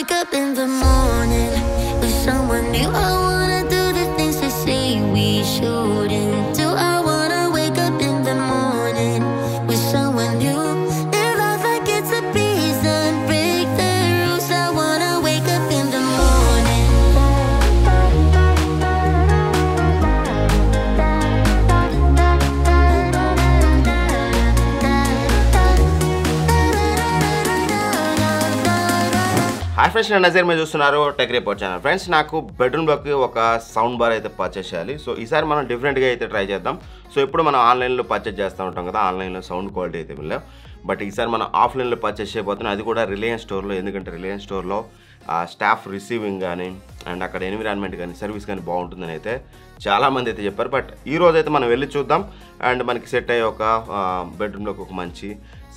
wake up in the morning with someone new. I wanna do the things they say we shouldn't do. I wanna wake up in the morning with someone new. Live life like it's a piece and break the rules. I wanna wake up in the morning. Hi friends, నేను నజీర్ మీరు చూస్తున్నారు tech report channel. Friends, నాకు బెడ్రూమ్లోకి ఒక sound bar అయితే purchase చేయాలి. So ఈసారి మనం డిఫరెంట్గా అయితే ట్రై చేద్దాం. సో ఇప్పుడు మనం ఆన్లైన్లో పర్చేస్ చేస్తూ ఉంటాం కదా, ఆన్లైన్లో సౌండ్ క్వాలిటీ అయితే వెళ్ళాం. బట్ ఈసారి మనం ఆఫ్లైన్లో పర్చేస్ చేయబోతున్నాం, అది కూడా రిలయన్స్ స్టోర్లో. ఎందుకంటే రిలయన్స్ స్టోర్లో స్టాఫ్ రిసీవింగ్ కానీ అండ్ అక్కడ ఎన్విరాన్మెంట్ కానీ సర్వీస్ కానీ బాగుంటుందని అయితే చాలామంది అయితే చెప్పారు. బట్ ఈరోజు అయితే మనం వెళ్ళి చూద్దాం అండ్ మనకి సెట్ అయ్యే ఒక బెడ్రూమ్లోకి ఒక మంచి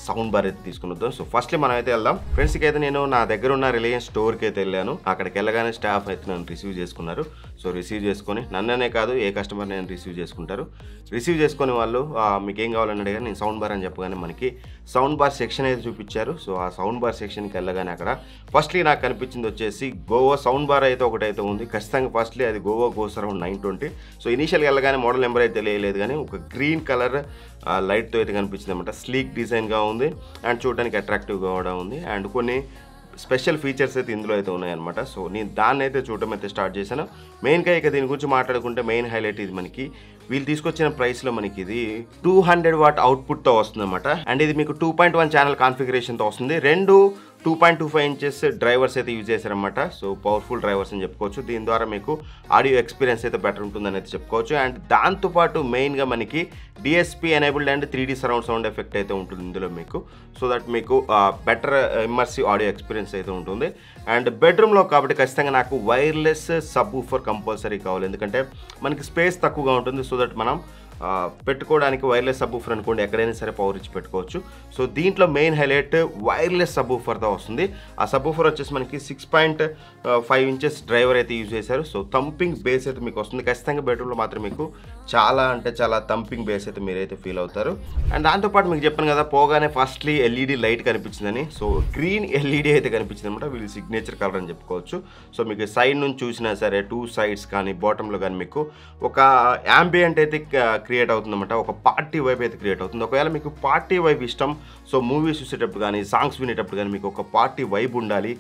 సౌండ్ బార్ అయితే తీసుకుని వద్దాం. సో ఫస్ట్లీ మనం అయితే వెళ్దాం. ఫ్రెండ్స్కి అయితే నేను నా దగ్గర ఉన్న రిలయన్స్ స్టోర్కి అయితే వెళ్ళాను. అక్కడికి వెళ్ళగానే స్టాఫ్ అయితే నన్ను రిసీవ్ చేసుకున్నారు. సో రిసీవ్ చేసుకొని నన్ననే కాదు ఏ కస్టమర్ నేను రిసీవ్ చేసుకుంటారు. రిసీవ్ చేసుకుని వాళ్ళు మీకు ఏం కావాలని అడిగారు. నేను సౌండ్ బార్ అని చెప్పగానే మనకి సౌండ్ బార్ సెక్షన్ అయితే చూపించారు. సో ఆ సౌండ్ బార్ సెక్షన్కి వెళ్ళగానే అక్కడ ఫస్ట్లీ నాకు కనిపించింది వచ్చేసి గోవా సౌండ్ బార్ అయితే ఒకటైతే ఉంది. ఖచ్చితంగా ఫస్ట్లీ అది గోవా గోస్ అరౌండ్ 920. సో ఇనీషియల్గా వెళ్ళగానే మోడల్ నెంబర్ అయితే తెలియలేదు, కానీ ఒక గ్రీన్ కలర్ లైట్తో అయితే కనిపించింది అనమాట. స్లీక్ డిజైన్గా ఉంది అండ్ చూడడానికి అట్రాక్టివ్గా కూడా ఉంది అండ్ కొన్ని స్పెషల్ ఫీచర్స్ అయితే ఇందులో అయితే ఉన్నాయన్నమాట. సో నేను దాన్ని అయితే చూడటం అయితే స్టార్ట్ చేశాను. మెయిన్గా ఇక దీని గురించి మాట్లాడుకుంటే మెయిన్ హైలైట్ ఇది మనకి వీళ్ళు తీసుకొచ్చిన ప్రైస్లో మనకి ఇది 200 వాట్ అవుట్పుట్తో వస్తుంది అనమాట. అండ్ ఇది మీకు 2.1 ఛానల్ కాన్ఫిగరేషన్తో వస్తుంది. రెండు 2.25 ఇంచెస్ డ్రైవర్స్ అయితే యూజ్ చేశారనమాట. సో పవర్ఫుల్ డ్రైవర్స్ అని చెప్పుకోవచ్చు. దీని ద్వారా మీకు ఆడియో ఎక్స్పీరియన్స్ అయితే బెటర్ ఉంటుందని అయితే చెప్పుకోవచ్చు. అండ్ దాంతోపాటు మెయిన్గా మనకి DSP enabled and 3D surround sound effect అయితే ఉంటుంది ఇందులో మీకు. సో దట్ మీకు బెటర్ ఇమ్మర్సివ్ ఆడియో ఎక్స్పీరియన్స్ అయితే ఉంటుంది. అండ్ బెడ్రూమ్లో కాబట్టి ఖచ్చితంగా నాకు వైర్లెస్ సబ్ ఊఫర్ కంపల్సరీ కావాలి, ఎందుకంటే మనకి స్పేస్ తక్కువగా ఉంటుంది. సో దట్ మనం పెట్టుకోవడానికి వైర్లెస్ సబ్ ఊఫర్ అనుకోండి, ఎక్కడైనా సరే పవర్ ఇచ్చి పెట్టుకోవచ్చు. సో దీంట్లో మెయిన్ హైలైట్ వైర్లెస్ సబ్ ఊఫర్తో వస్తుంది. ఆ సబ్ ఊఫర్ వచ్చేసి మనకి 6.5 ఇంచెస్ డ్రైవర్ అయితే యూజ్ చేశారు. సో థంపింగ్ బేస్ అయితే మీకు వస్తుంది. ఖచ్చితంగా బెడ్రూమ్లో మాత్రం మీకు చాలా అంటే చాలా థంపింగ్ బేస్ అయితే మీరైతే ఫీల్ అవుతారు. అండ్ దాంతోపాటు మీకు చెప్పాను కదా, పోగానే ఫస్ట్లీ ఎల్ఈడి లైట్ కనిపించిందని. సో గ్రీన్ ఎల్ఈడి అయితే కనిపించింది అనమాట. వీళ్ళు సిగ్నేచర్ కలర్ అని చెప్పుకోవచ్చు. సో మీకు సైడ్ నుంచి చూసినా సరే 2 సైడ్స్ కానీ బాటంలో కానీ మీకు ఒక యాంబియంట్ అయితే క్రియేట్ అవుతుందన్నమాట. ఒక పార్టీ వైబ్ అయితే క్రియేట్ అవుతుంది. ఒకవేళ మీకు పార్టీ వైబ్ ఇష్టం, సో మూవీస్ చూసేటప్పుడు కానీ సాంగ్స్ వినేటప్పుడు కానీ మీకు ఒక పార్టీ వైబ్ ఉండాలి,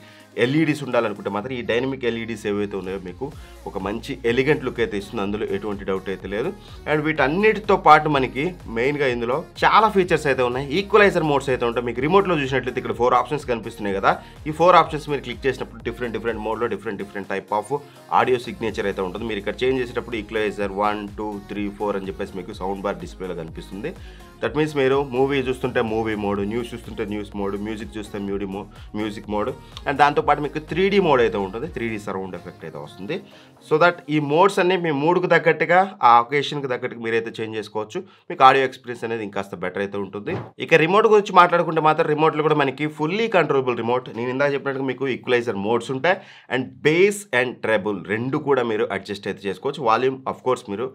ఎల్ఈడీస్ ఉండాలనుకుంటే మాత్రం ఈ డైనమిక్ ఎల్ఈడీస్ ఏవైతే ఉన్నాయో మీకు ఒక మంచి ఎలిగెంట్ లుక్ అయితే ఇస్తుంది. అందులో ఎటువంటి డౌట్ అయితే లేదు. అండ్ వీటన్నిటితో పాటు మనకి మెయిన్గా ఇందులో చాలా ఫీచర్స్ అయితే ఉన్నాయి. ఈక్వలైజర్ మోడ్స్ అయితే ఉంటాయి. మీకు రిమోట్లో చూసినట్లయితే ఇక్కడ 4 ఆప్షన్స్ కనిపిస్తున్నాయి కదా. ఈ 4 ఆప్షన్స్ మీరు క్లిక్ చేసినప్పుడు డిఫరెంట్ మోడ్లో different type of audio signature అయితే ఉంటుంది. మీరు ఇక్కడ చేంజ్ చేసేటప్పుడు ఈక్వలైజర్ 1, 2, 3, 4 అని చెప్పేసి మీకు సౌండ్ బార్ డిస్ప్లేలో కనిపిస్తుంది. దట్ మీన్స్ మీరు మూవీ చూస్తుంటే మూవీ మోడ్, న్యూస్ చూస్తుంటే న్యూస్ మోడ్, మ్యూజిక్ చూస్తే మ్యూజిక్ మోడ్ అండ్ దాంతోపాటు మీకు 3D మోడ్ అయితే ఉంటుంది. 3D సరౌండ్ ఎఫెక్ట్ అయితే వస్తుంది. సో దట్ ఈ మోడ్స్ అన్ని మీ మూడ్కి తగ్గట్టుగా ఆ ఒకేషన్కి తగ్గట్టుగా మీరైతే చేంజ్ చేసుకోవచ్చు. మీకు ఆడియో ఎక్స్పీరియన్స్ అనేది ఇంకాస్త బెటర్ అయితే ఉంటుంది. ఇక రిమోట్ గురించి మాట్లాడుకుంటే మాత్రం రిమోట్లో కూడా మనకి ఫుల్లీ కంట్రోలబుల్ రిమోట్. నేను ఇందాక చెప్పినట్టుగా మీకు ఈక్వలైజర్ మోడ్స్ ఉంటాయి అండ్ బేస్ అండ్ ట్రెబుల్ రెండు కూడా మీరు అడ్జస్ట్ అయితే చేసుకోవచ్చు. వాల్యూమ్ ఆఫ్ కోర్స్ మీరు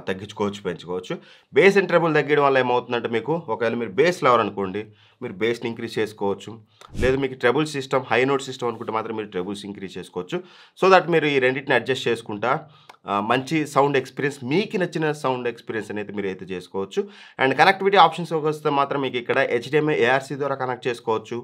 తగ్గించుకోవచ్చు, పెంచుకోవచ్చు. బేస్ అండ్ ట్రెబుల్ తగ్గడం వల్ల ఏమవుతుందంటే మీకు ఒకవేళ మీరు బేస్ లవర్ అనుకోండి, మీరు బేస్ని ఇంక్రీజ్ చేసుకోవచ్చు. లేదు మీకు treble system, high note system అనుకుంటే మాత్రం మీరు ట్రెబుల్స్ ఇంక్రీజ్ చేసుకోవచ్చు. సో దట్ మీరు ఈ రెండింటిని అడ్జస్ట్ చేసుకుంటా మంచి సౌండ్ ఎక్స్పీరియన్స్, మీకు నచ్చిన సౌండ్ ఎక్స్పీరియన్స్ అనేది మీరు అయితే చేసుకోవచ్చు. అండ్ కనెక్టివిటీ ఆప్షన్స్ వస్తే మాత్రం మీకు ఇక్కడ HDMI ARC ద్వారా కనెక్ట్ చేసుకోవచ్చు,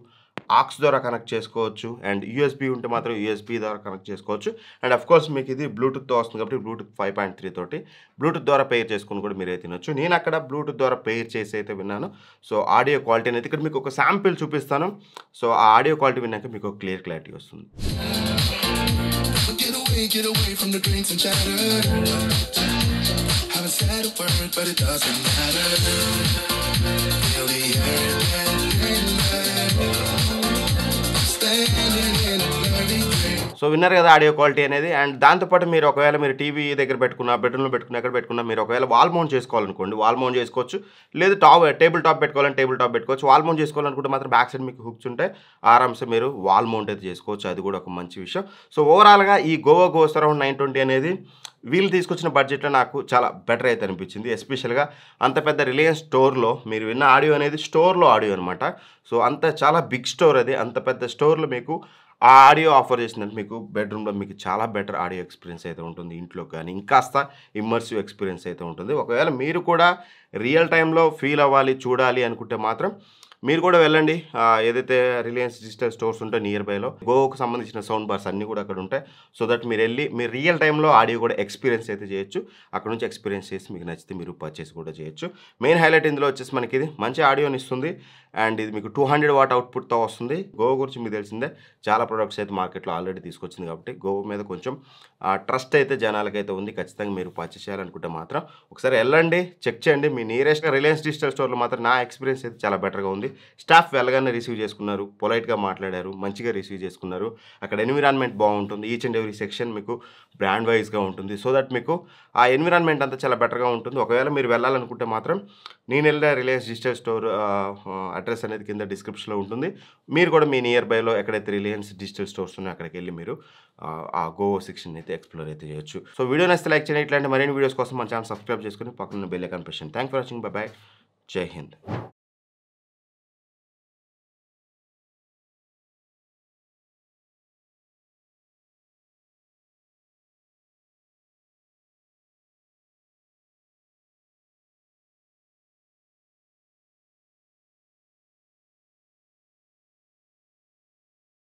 ఆక్స్ ద్వారా కనెక్ట్ చేసుకోవచ్చు అండ్ యూఎస్బీ ఉంటే మాత్రం యూఎస్బీ ద్వారా కనెక్ట్ చేసుకోవచ్చు. అండ్ అఫ్ కోర్స్ మీకు ఇది బ్లూటూత్తో వస్తుంది కాబట్టి బ్లూటూత్ 5.3 తోటి బ్లూటూత్ ద్వారా పెయిర్ చేసుకుని కూడా మీరు అయితే తినొచ్చు. నేను అక్కడ బ్లూటూత్ ద్వారా పెయిర్ చేసి అయితే విన్నాను. సో ఆడియో క్వాలిటీ అనేది ఇక్కడ మీకు ఒక శాంపిల్ చూపిస్తాను. సో ఆ ఆడియో క్వాలిటీ విన్నాక మీకు క్లియర్ క్లారిటీ వస్తుంది. Get away from the drinks and chatter. Haven't said a word, but it doesn't matter. Feel the air getting standing in a blurry day. So విన్నారు కదా audio quality అనేది. And దాంతోపాటు మీరు ఒకవేళ మీరు టీవీ దగ్గర పెట్టుకున్న, బెడ్రూమ్లో పెట్టుకున్న, ఎక్కడ పెట్టుకున్నా మీరు ఒకవేళ వాల్ మౌంట్ చేసుకోవాలనుకోండి, వాల్ మౌంట్ చేసుకోవచ్చు. లేదు టేబుల్ టాప్ పెట్టుకోవాలని టేబుల్ టాప్ పెట్టుకోవచ్చు. వాల్ మౌంట్ చేసుకోవాలనుకుంటే మాత్రం బ్యాక్ సైడ్ మీకు హుక్స్ ఉంటాయి, ఆరామ్సే మీరు వాల్ మౌంట్ అయితే చేసుకోవచ్చు. అది కూడా ఒక మంచి విషయం. సో ఓవరాల్గా ఈ గోవా గోస్ అరౌండ్ 920 అనేది వీళ్ళు తీసుకొచ్చిన బడ్జెట్లో నాకు చాలా బెటర్ అయితే అనిపించింది. ఎస్పెషల్గా అంత పెద్ద రిలయన్స్ స్టోర్లో మీరు విన్న ఆడియో అనేది స్టోర్లో ఆడియో అనమాట. సో అంత చాలా బిగ్ స్టోర్ అది. అంత పెద్ద స్టోర్లో మీకు ఆ ఆడియో ఆఫర్ చేసిందంటే మీకు బెడ్రూమ్లో మీకు చాలా బెటర్ ఆడియో ఎక్స్పీరియన్స్ అయితే ఉంటుంది ఇంట్లో కానీ ఇంకాస్త ఇమ్మర్సివ్ ఎక్స్పీరియన్స్ అయితే ఉంటుంది. ఒకవేళ మీరు కూడా రియల్ టైంలో ఫీల్ అవ్వాలి చూడాలి అనుకుంటే మాత్రం మీరు కూడా వెళ్ళండి. ఏదైతే రిలయన్స్ డిజిటల్ స్టోర్స్ ఉంటాయి నియర్ బైలో గోకు సంబంధించిన సౌండ్ బార్స్ అన్నీ కూడా అక్కడ ఉంటాయి. సో దట్ మీరు వెళ్ళి మీరు రియల్ టైంలో ఆడియో కూడా ఎక్స్పీరియన్స్ అయితే చేయొచ్చు. అక్కడ నుంచి ఎక్స్పీరియన్స్ చేసి మీకు నచ్చితే మీరు పర్చేస్ కూడా చేయొచ్చు. మెయిన్ హైలైట్ ఇందులో వచ్చేసి మనకి ఇది మంచి ఆడియోని ఇస్తుంది అండ్ ఇది మీకు 200 వాట్ అవుట్పుట్తో వస్తుంది. గో గురించి మీకు తెలిసిందే చాలా ప్రొడక్ట్స్ అయితే మార్కెట్లో ఆల్రెడీ తీసుకొచ్చింది కాబట్టి గో మీద కొంచెం ట్రస్ట్ అయితే జనాలకైతే ఉంది. ఖచ్చితంగా మీరు పర్చేస్ చేయాలనుకుంటే మాత్రం ఒకసారి వెళ్ళండి, చెక్ చేయండి. మీ నియరెస్ట్ రిలయన్స్ డిజిటల్ స్టోర్లో మాత్రం నా ఎక్స్పీరియన్స్ అయితే చాలా బెటర్గా ఉంది. స్టాఫ్ వెళ్ళగానే రిసీవ్ చేసుకున్నారు, పొలైట్గా మాట్లాడారు, మంచిగా రిసీవ్ చేసుకున్నారు. అక్కడ ఎన్విరాన్మెంట్ బాగుంటుంది. ఈచ్ అండ్ ఎవ్రీ సెక్షన్ మీకు బ్రాండ్ వైజ్గా ఉంటుంది. సో దట్ మీకు ఆ ఎన్విరాన్మెంట్ అంతా చాలా బెటర్గా ఉంటుంది. ఒకవేళ మీరు వెళ్ళాలనుకుంటే మాత్రం నేను వెళ్ళిన రిలయన్స్ డిజిటల్ స్టోర్ అడ్రస్ అనేది కింద డిస్క్రిప్షన్లో ఉంటుంది. మీరు కూడా మీ నియర్ బైలో ఎక్కడైతే రిలయన్స్ డిజిటల్ స్టోర్స్ ఉన్నాయో అక్కడికి వెళ్ళి మీరు ఆ గో సెక్షన్ అయితే ఎక్స్ప్లోర్ అయితే చేయొచ్చు. సో వీడియో నచ్చితే లైక్ చేయండి. ఇట్లాంటి మరిన్ని వీడియోస్ కోసం మన ఛానల్ సబ్స్క్రైబ్ చేసుకుని పక్కన బెల్ ఐకాన్ ప్రెస్ చేయండి. Thank for watching. By by. జై హింద్.